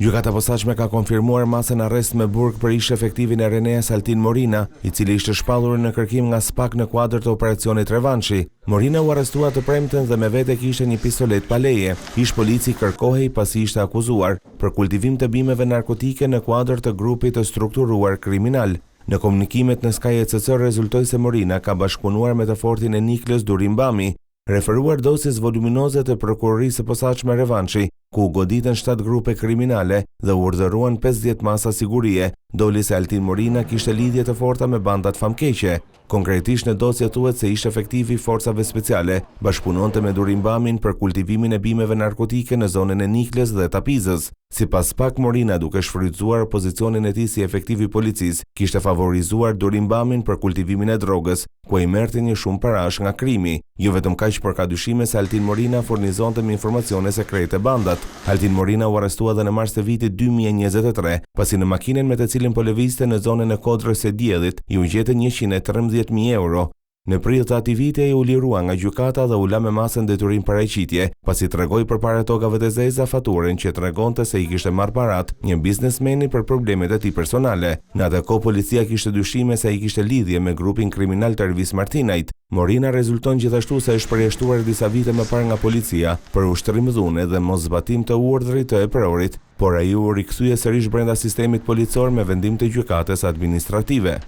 Gjykata posaçme ka konfirmuar masën arrest me burg për ish efektivin e Reneas Altin Morina, i cili ishte shpallur në kërkim nga SPAK në kuadër të operacionit Revanshi. Morina u arrestua të premten dhe me vete kishte një pistolet pa leje. Ish polici kërkohej pasi ishte akuzuar për kultivim të bimeve narkotike në kuadër të grupit të strukturuar kriminal. Në komunikimet në Sky ECC rezultoi se Morina ka bashkëpunuar me të fortin e Nikles Durimbami, referuar dosjes voluminoze të prokurorisë së posaçme Revanshi, ku goditen 7 grupe kriminale dhe urdhëruan 50 masa sigurie, doli se Altin Morina kishte lidhje të forta me bandat famkeqe. Konkretisht në dosje thuhet se ish efektivi forcave speciale bashkëpunonte me Durimbamin për kultivimin e bimeve narkotike në zonën e Nikles dhe Tapizës. Sipas SPAK, Morina, duke shfrytzuar pozicionin e tij si efektiv i policisë, kishte favorizuar Durimbamin për kultivimin e drogës, ku ai merrte një shumë parash nga krimi. Jo vetëm kaq, por ka dyshime se Altin Morina furnizonte me informacione sekrete bandat. Altin Morina u arrestua dhe në mars të vitit 2023, pasi në makinën me të cilin po lëvizte në zonën e Kodrës së Diellit i u gjetën 113.000 euro. Në prill të atij viti ai u lirua nga gjykata dhe u la me masën detyrim paraqitje, pasi tregoi përpara tokave të zeza faturën që tregonte se i kishte marrë parat një biznesmeni për problemet e tij personale. Në atë kohë policia kishte dyshime se ai kishte lidhje me grupin kriminal të Ervis Martinajt. Morina rezulton gjithashtu se është përjashtuar disa vite më parë nga policia për ushtrim dhune dhe moszbatim të urdhrit të eprorit, por ai u rikthye sërish brenda sistemit policor me vendim të gjykatës administrative.